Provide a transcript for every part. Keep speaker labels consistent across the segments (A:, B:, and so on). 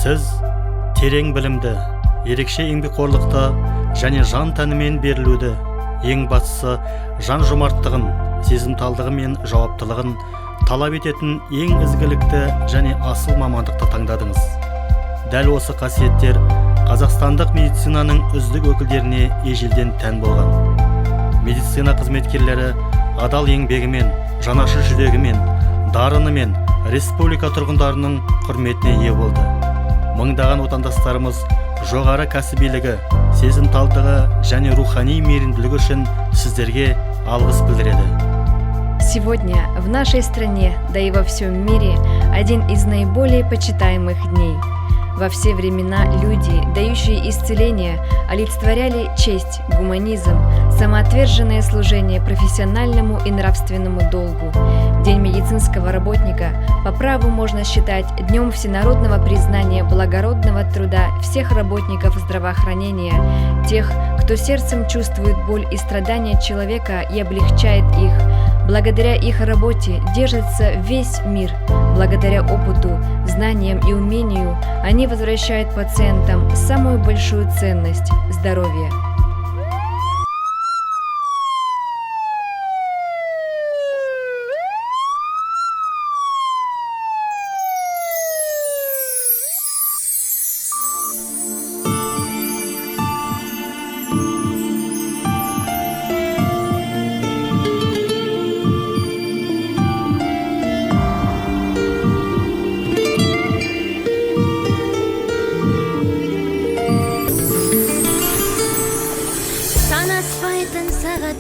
A: Сіз терең білімді, ерекше еңбекқорлықты және жан тәнімен берілуді, ең бастысы жан жомарттығын, сезімталдығы мен жауаптылығын талап ететін ең ізгілікті және асыл мамандықты таңдадыңыз. Дәл осы қасиеттер қазақстандық медицинаның үздік өкілдеріне ежелден тән болған. Медицина қызметкерлері адал еңбегімен, жанашыр жүрегімен, дарынымен республика тұрғындарының құрметіне ие болды. Мыңдаған отандастарымыз жоғары кәсібилігі, сезімталдығы және рухани мейірімділігі үшін сіздерге алғыс білдіреді.
B: Сегодня в нашей стране, да и во всем мире, один из наиболее почитаемых дней. Во все времена люди, дающие исцеление, олицетворяли честь, гуманизм, самоотверженное служение профессиональному и нравственному долгу. День медицинского работника по праву можно считать днем всенародного признания благородного труда всех работников здравоохранения, тех, кто сердцем чувствует боль и страдания человека и облегчает их. Благодаря их работе держится весь мир. Благодаря опыту, знаниям и умению они возвращают пациентам самую большую ценность – здоровье.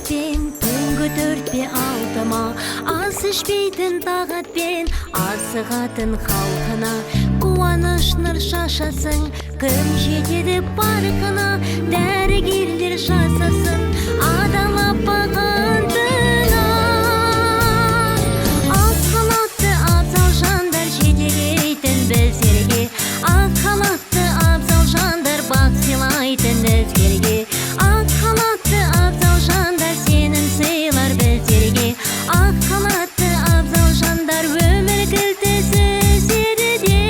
C: Түнгі 4-6-ма ас ішпейтін тағатпен асығатын халқына қуаныш нұр шашасын, кім жетеді парқына, дәрігерлер жасасын адалап бағындыға. Ақ халатты абзал жандар жетелейтін біздерге, ақ халатты абзал жандар бақ сыйлайтын өзгерге. Ақ халатты абзал жандар сенің сыйлар біздерге, ақ халатты абзал жандар өмір кілтесі серіде.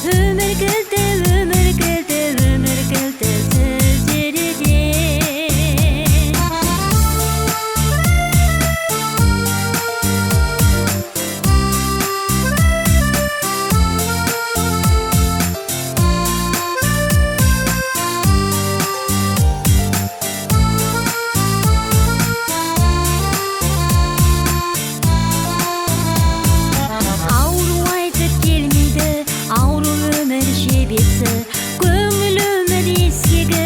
C: Өмір кілті, өмір кілті, өмір кілтесі серіде. Көңіл өмір ескегі,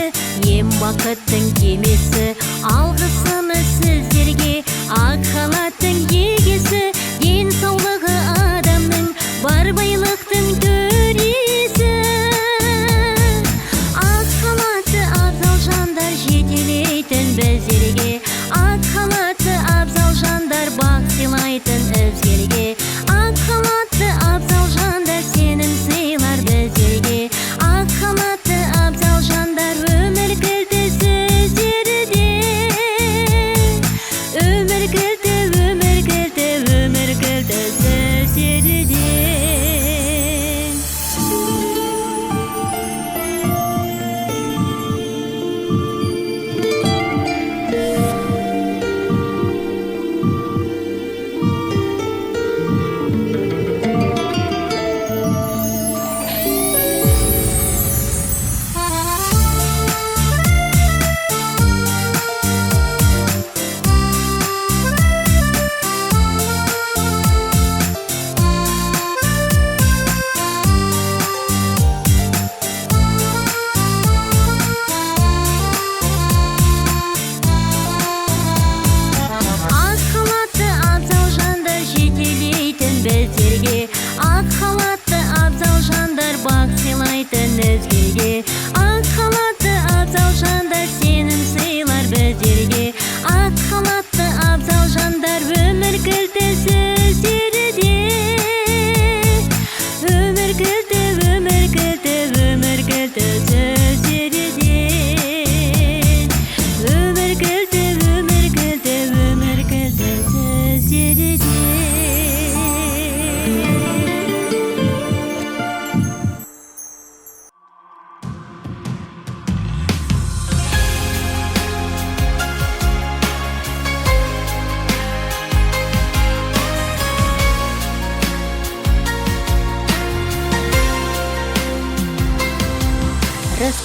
C: ем бақыттың кемесі, алғысымыз сіздерге. Ақ халаттың егесі, денсаулығы адамның, бар байлықтың төресі. Ақ халатты абзал жандар жетелейтін біздерге, ақ халатты абзал жандар бақ сыйлайтын өзгерге. Ақ халатты абзал жандар сенім сыйлар біздерге, ақ халатты абзал жандар өмір кілтесі серіде. Өмір кілті, өмір кілті, өмір кілтесі серіде. Ақ халатты абзал жандар бақ сыйлайтын өзгерге. Ақ халатты абзал жандар сенім сыйлар біздерге. Ақ халатты абзал жандар өмір кілтесі серіде. Өмір кілті, өмір кілті, өмір кілтесі серіде. Өмір кілті, өмір кілті, өмір кілтесі серіде.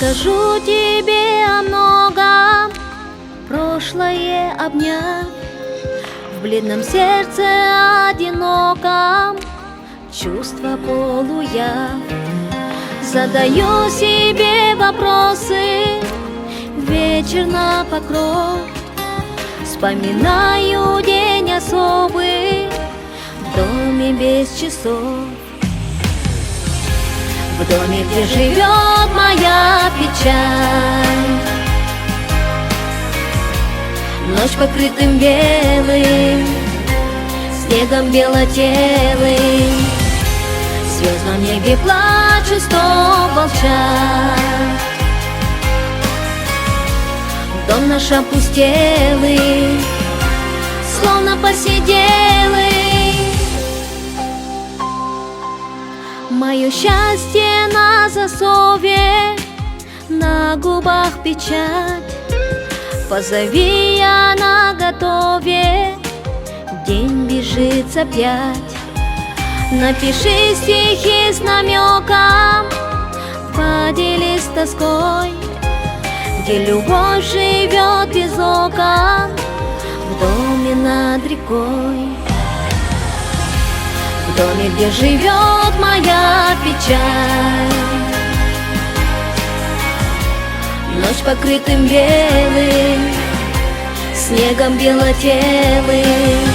C: Расскажу тебе о многом, прошлое обнять. В бледном сердце одиноком чувство полуя. Задаю себе вопросы, вечер на покров. Вспоминаю день особый в доме без часов. В доме, где живет моя печаль, ночь покрытым белым снегом белотелым. В звездном небе плачут сто волчат. Дом наш опустелый, словно посиделый. Мое счастье на засове, на губах печать. Позови, я наготове, день бежит опять. Напиши стихи с намеком, поделись тоской, где любовь живет без окон, в доме над рекой. В доме, где живет моя печаль, ночь покрытым белым снегом белотелым.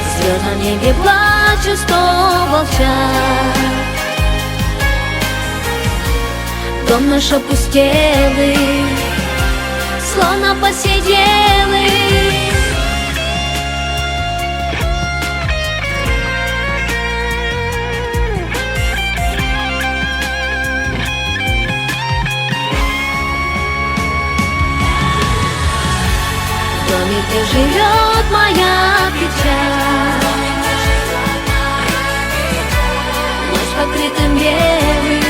C: В звездном небе плачут сто волчат. Дом наш опустелый, словно посиделый. В доме, где живет моя печаль, ночь покрытым белым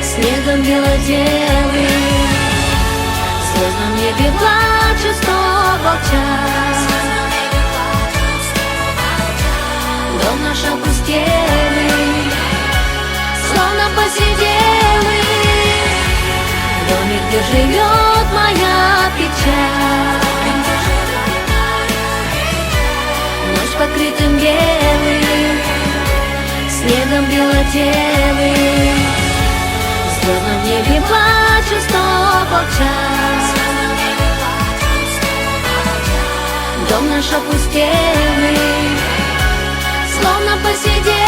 C: снегом белоделым. В звездном небе плачут сто волчат. Дом наш опустелый, словно посиделый. В доме, где живет моя печаль, ночь покрытым белым снегом белоделым. В звездном небе плачут сто волчат. Дом наш опустелый, словно посиделый.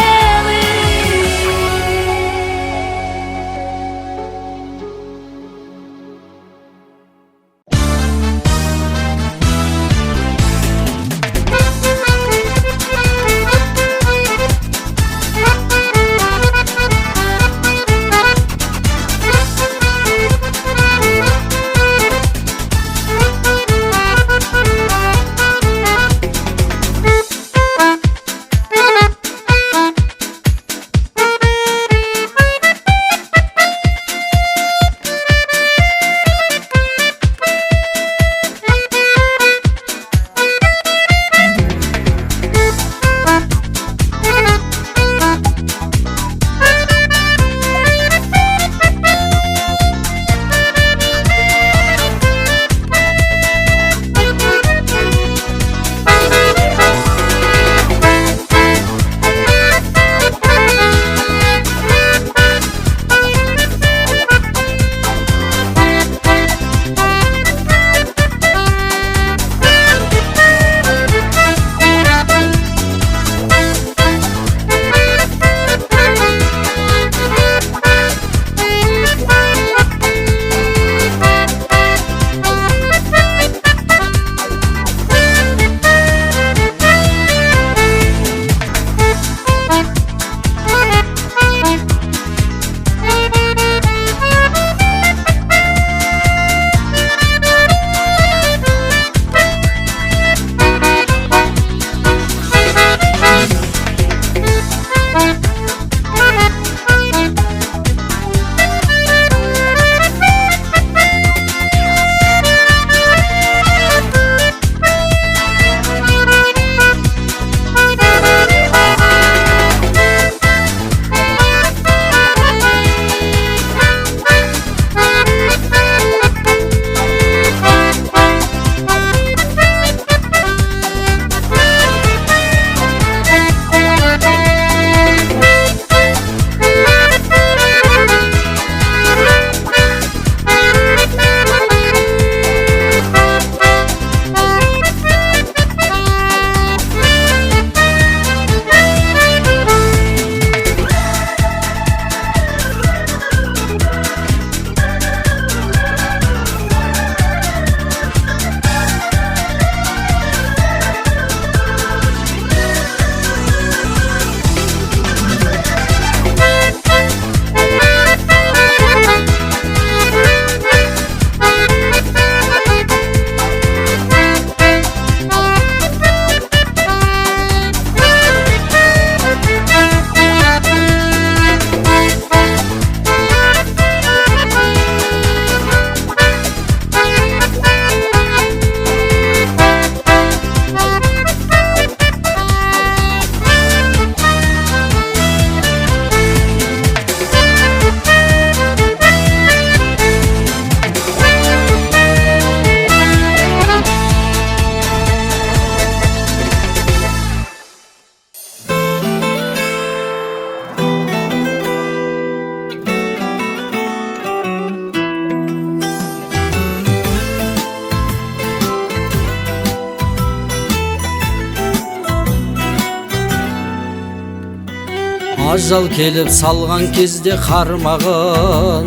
D: ажал келіп салған кезде қармағын,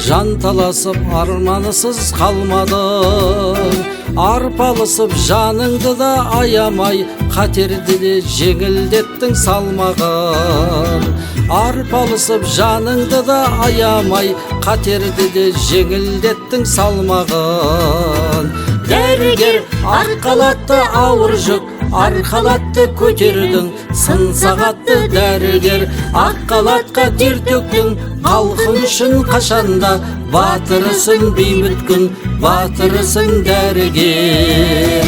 D: жанталасып арманысыз қалмадың. Арпалысып жаныңды да аямай, қатерді де жеңілдеттің салмағын. Арпалысып жаныңды да аямай, қатерді де жеңілдеттің салмағын. Дәрігер арқалатты ауыр жүк, арқалатты көтердің, сын сағатты дәрігер аққалатқа тер төктің. Халқың үшін қашанда батырысың бейбіт күн, батырысың дәрігер.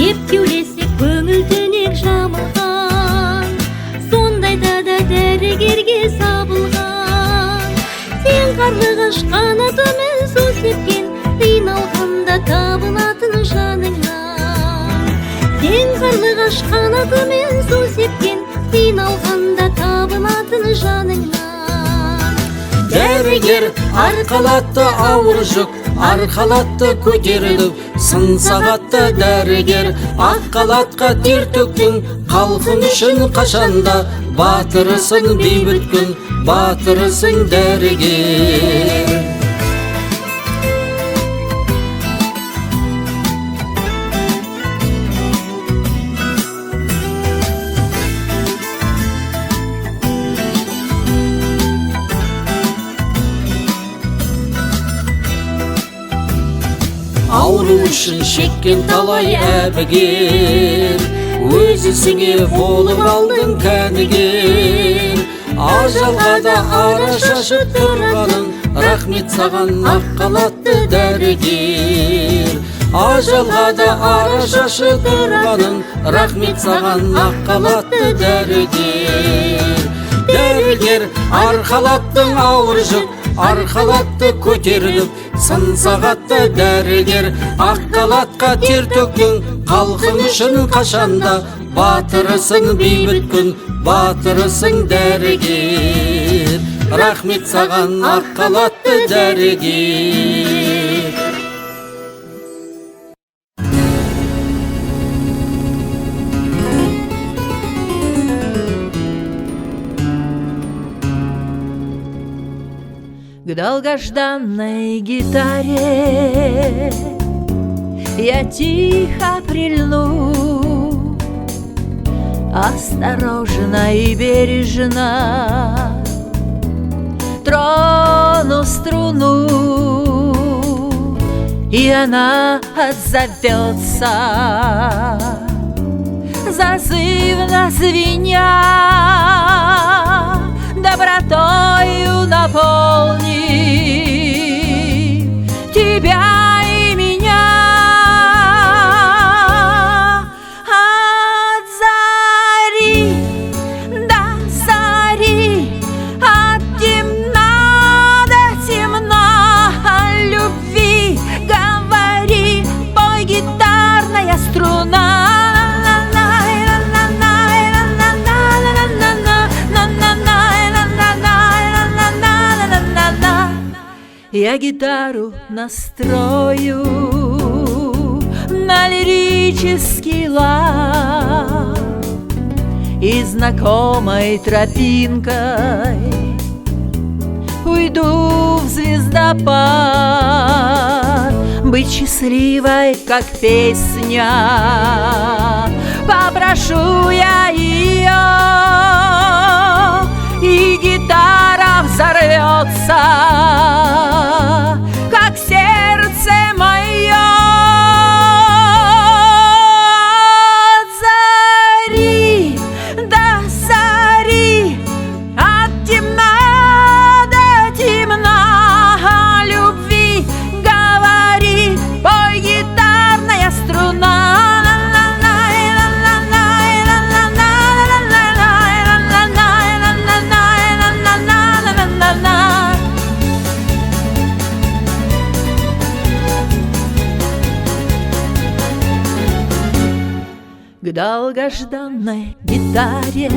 C: Ептеулесек көңіл түнек жамылған, сондайда да дәрігерге сабылған. Сен қарлығаш қанатымен су сепкен, қиналғанда табылатын жаныңнан. Сен қарлығаш қанатымен су сепкен, қиналғанда табылатын жаныңнан.
D: Дәрігер арқалатты ауыр жүк, арқалатты көтердің, сын сағатты дәрігер аққалатқа тер төктің. Халқың үшін қашанда батырысың бейбіт күн, батырысың дәрігер. Ауру үшін шеккен талай әбігер, өзісіңе болып алдың кәнігер. Ажалға да ара шашып тұрғаның, рахмет саған аққалатты дәрігер. Ажалға да ара шашып тұрғаның, рахмет саған аққалатты дәрігер. Дәрігер арқалаттың ауыр жүк, арқалатты көтеріліп, сын сағатты дәрігер аққалатқа тер төктің. Халқың үшін қашанда батырысың бейбіт күн, батырысың дәрігер. Рахмет саған аққалатты дәрігер.
E: К долгожданной гитаре я тихо прильну, осторожно и бережно трону струну, и она отзовется, зазывно звеня, добротою наполни тебя и меня. От зари до зари, от темна до темна, о любви говори, пой гитарная струна. Я гитару настрою на лирический лад, и знакомой тропинкой уйду в звездопад. Быть счастливой, как песня, попрошу я ее, и гитара взорвется, как сердце мое. От зари до зари, от темна до темна, о любви говори, пой гитарная струна. К долгожданной гитаре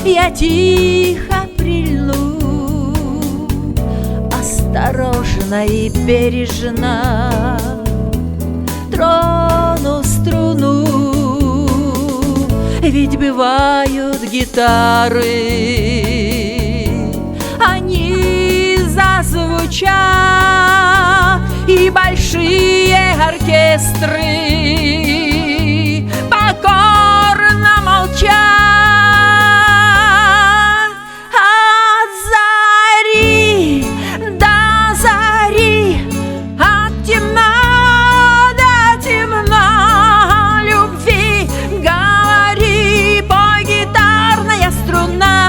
E: я тихо прильну, осторожно нежно и бережно трону струну. Ведь бывают гитары, они зазвучат, и большие оркестры покорно молчат. От зари до зари, от темна до темна любви говори, пой гитарная струна.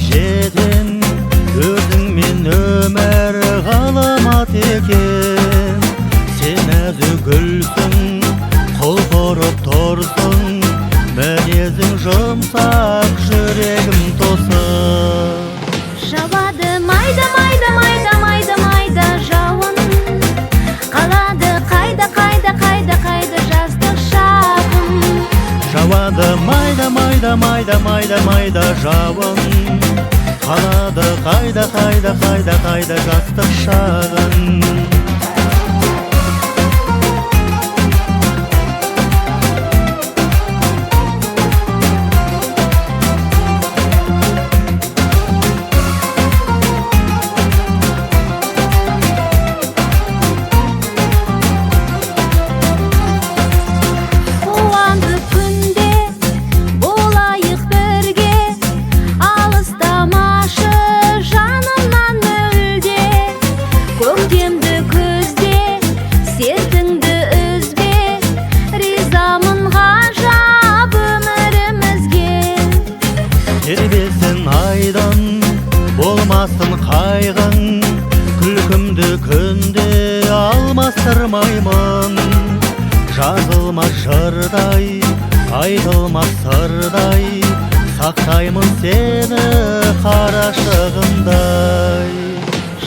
A: Жетен өзіңмен өмір ғаламат екен. Сен әзі гүлсің, құлпырып тұрсың, мінезің жұмсақ, жүрегім тосып.
C: Жауады майда майда майда майда майда жауын, қалады қайда қайда қайда қайда жастық шағым.
A: Жауады майда майда майда майда майда жауын, қалады қайда қайда қайда қайда жастық шағын. Тербелсін айдан, болмасын қайғың, күлкімді күнде алмастырмаймын. Жазылмас жырдай, айтылмас сырдай, сақтаймын сені қарашығындай.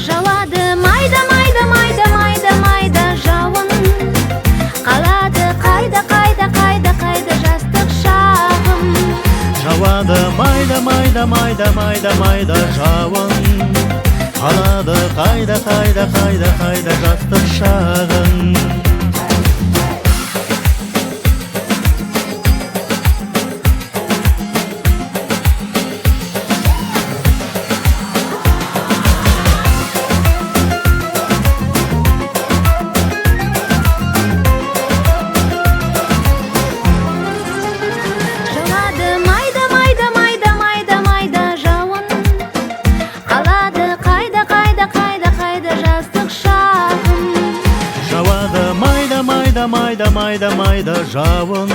C: Жауады майда майда майда майда майда жауын, қалады қайда қайда қайда қайда жастық шағым.
A: Жауады майда майда майда майда майда жауын, қалады қайда қайда қайда қайда жастық шағын. Майда майда майда жауын,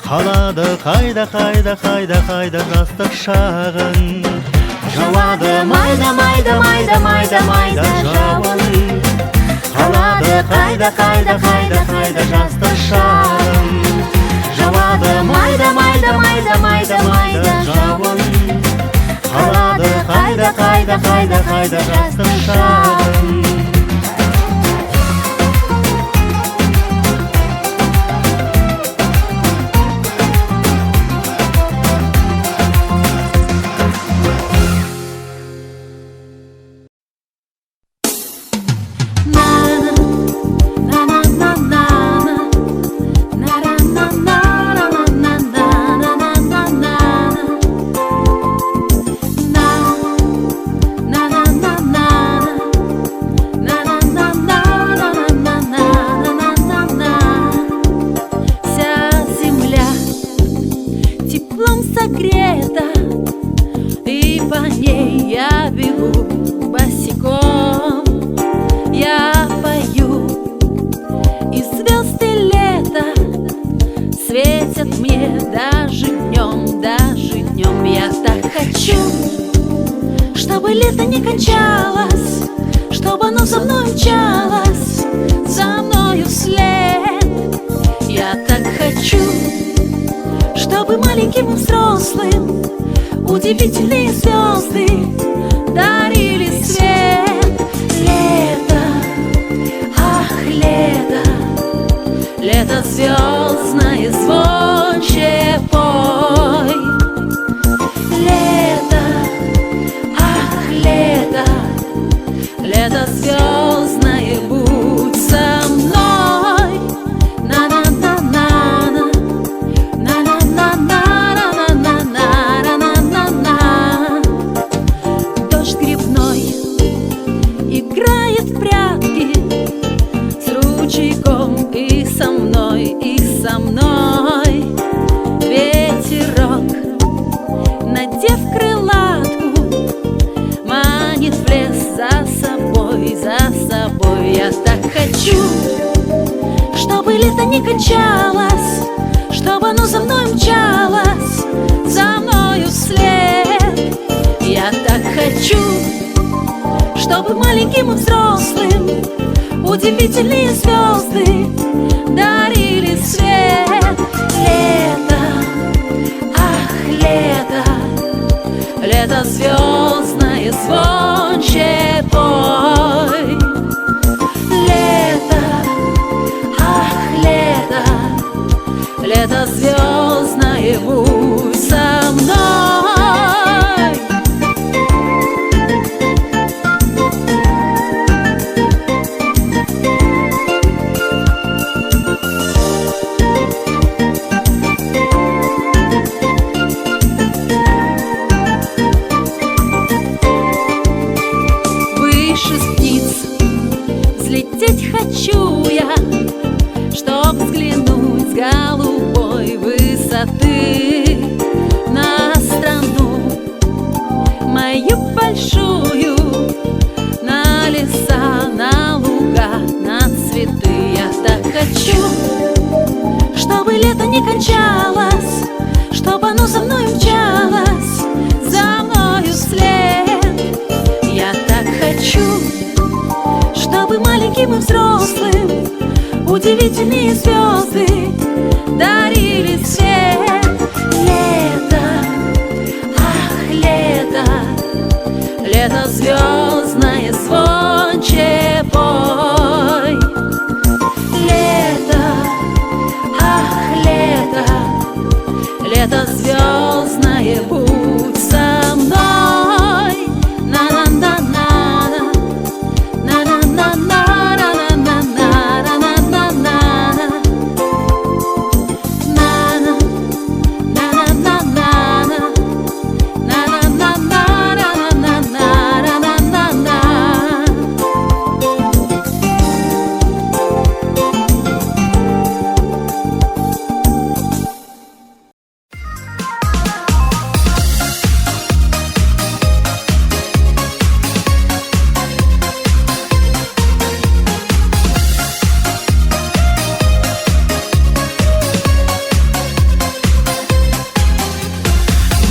A: қалады қайда қайда қайда қайда жастық шағын. Жауады майда майда майда майда майда жауын, қалады қайда қайда қайда қайда жастық шағын. Жауады майда майда майда майда майда жауын, қалады қайда қайда қайда қайда жастық шағын.
C: Na na na na na na na na na na na na na
E: согрета, и по ней я бегу босиком. Я пою, и звезды лета светят мне даже днем, даже днем. Я так хочу, чтобы лето не кончалось, чтобы оно за мной мчалось, за мною вслед. Я так хочу, чтобы маленьким и взрослым удивительные звезды дарили свет. Лето, ах, лето, лето звездное, звонче пой. Лето, ах, лето, лето звездное, будь со мной. На-на-на-на-на, на-на-на-на-на-на-на-на-на-на. Дождь грибной играет в прятки с ручейком, и со мной, и со мной. Ветерок, надев крылатку, манит в лес за собой, за собой. Я так хочу, чтобы лето не кончалось, чтобы оно за мной мчалось, за мною вслед. Я так хочу, чтобы маленьким и взрослым удивительные звезды дарили свет. Лето, ах, лето, лето звездное, звонче пой. Лето, ах, лето, лето звездное, будь со мной. Выше птиц взлететь хочу я, чтоб взглянуть с голубой высоты на страну мою большую, на леса, на луга, на цветы. Я так хочу, чтобы лето не кончалось, чтобы оно за мной мчалось, за мною вслед. Я так хочу, чтобы маленьким и взрослым удивительные звезды дарили свет. Лето, ах, лето, лето звездное, звонче пой. Лето, ах, лето, лето звездное, будь со мной. На-на-на-на-на,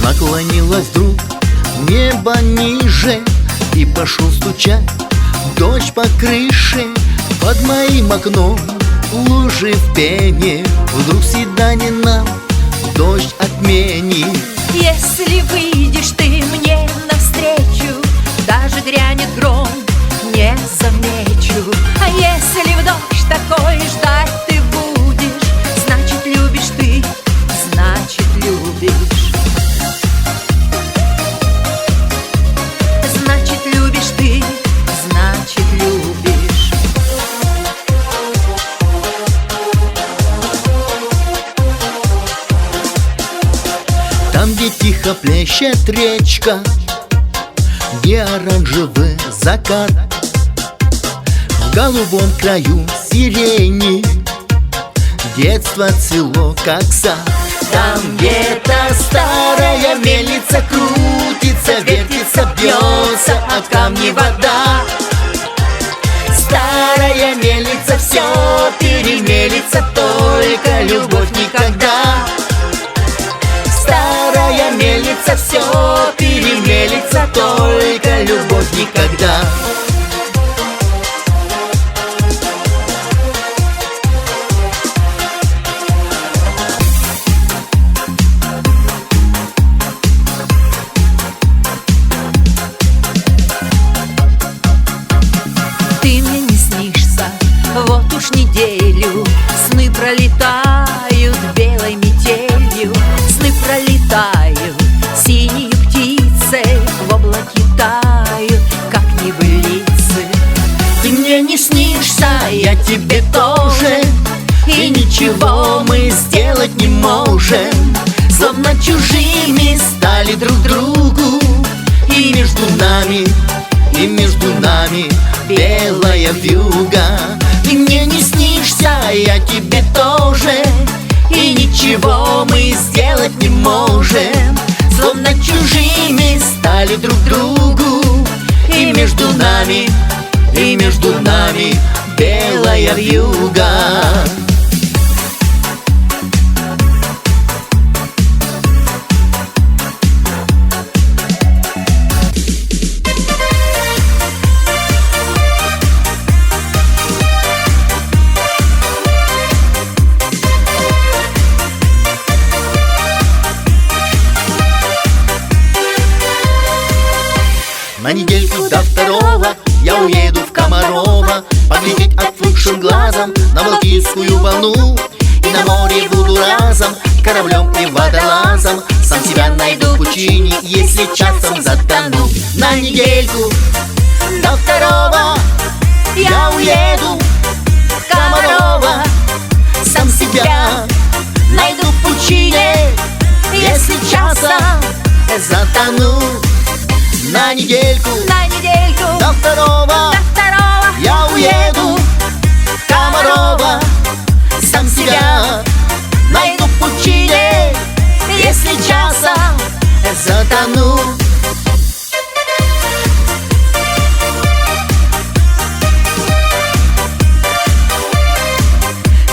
F: Наклонилась вдруг небо ниже, и пошел стучать дождь по крыше. Под моим окном лужи в пене, вдруг свидание нам дождь отменит.
E: Если выйдешь ты мне навстречу, даже грянет гром, не замечу. А если в дождь такой ждать ты будешь, значит любишь ты, значит любишь. Значит любишь ты, значит любишь.
F: Там, где тихо плещет речка, где оранжевый закат, в голубом краю сирени детство цвело, как сад. Там где-то старая мельница крутится, вертится, бьется о камни вода. Старая мельница все перемелится, только любовь никогда. Старая мельница все перемелится, только любовь никогда.
E: Ты мне не снишься, вот уж неделю. Сны пролетают белой метелью, сны пролетают синей птицей, в облаке тают, как небылицы.
F: Ты мне не снишься, я тебе тоже, и ничего мы сделать не можем. Словно чужими стали друг другу, и между нами белая вьюга. Ты мне не снишься, я тебе тоже, и ничего мы сделать не можем. Словно чужими стали друг другу, и между нами белая вьюга. На недельку до второго я уеду в Комарова, поглядеть отвыкшим глазом на Балтийскую волну. И на море буду разом кораблем и водолазом, сам себя найду в пучине, если часом затону. На недельку до второго я уеду в Комарова, сам себя найду в пучине, если часом затону. На недельку до второго я уеду в Комарова, сам себя найду в пучине, если часом затону.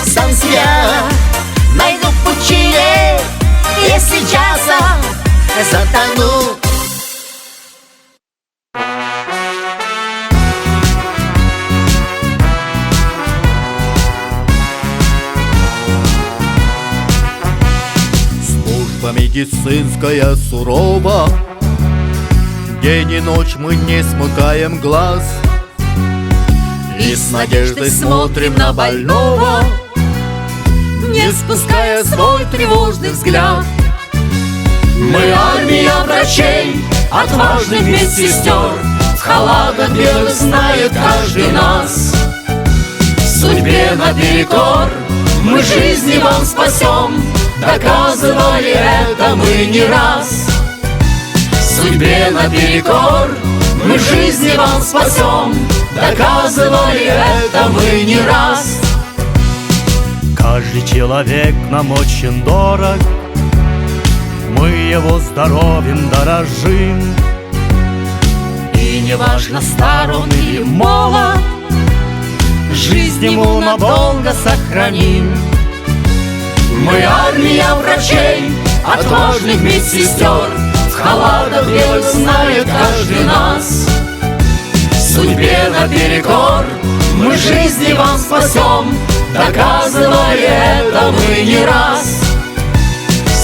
F: Сам себя найду в пучине, если часом затону.
G: Медицинская сурова, день и ночь мы не смыкаем глаз, и с надеждой смотрим на больного, не спуская свой тревожный взгляд. Мы армия врачей, отважных медсестер, в халатах белых знает каждый нас. Судьбе наперекор мы жизни вам спасем, доказывали это мы не раз. Судьбе наперекор мы жизни вам спасем, доказывали это мы не раз.
A: Каждый человек нам очень дорог, мы его здоровьем дорожим.
G: И неважно, стар он или молод, жизнь ему надолго сохраним. Мы армия врачей, отважных медсестер, в халатах белых знает каждый нас. Судьбе наперекор мы жизни вам спасем, доказывали это мы не раз.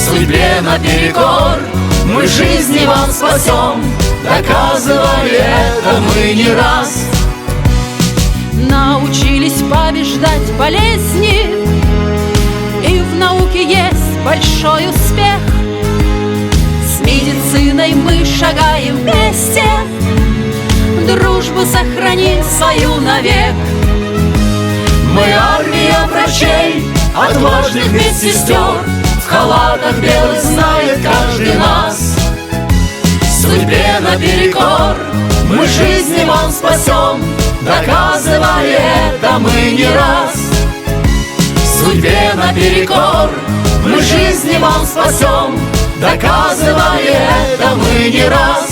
G: Судьбе наперекор мы жизни вам спасем, доказывали это мы не раз.
E: Научились побеждать болезни, и в науке есть большой успех. С медициной мы шагаем вместе, дружбу сохраним свою навек.
G: Мы армия врачей, отважных медсестер, в халатах белых знает каждый нас. Судьбе наперекор мы жизни вам спасем, доказывали это мы не раз. Судьбе наперекор Мы жизни вам спасем, доказывали это мы не раз.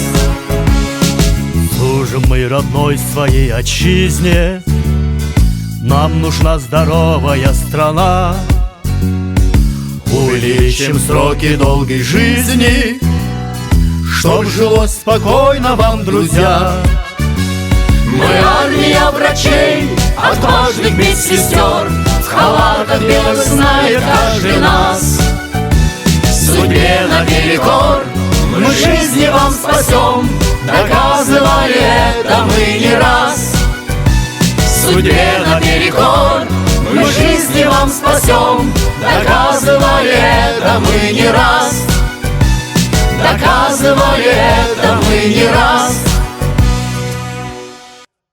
A: Служим мы родной своей отчизне, нам нужна здоровая страна. Увеличим сроки долгой жизни, чтоб жилось спокойно вам, друзья.
G: Мы армия врачей, отважных медсестер, в халатах белых знает каждый нас. Судьбе наперекор мы жизни вам спасем, доказывали это мы не раз. Судьбе наперекор мы жизни вам спасем, доказывали это мы не раз. Доказывали это мы не раз.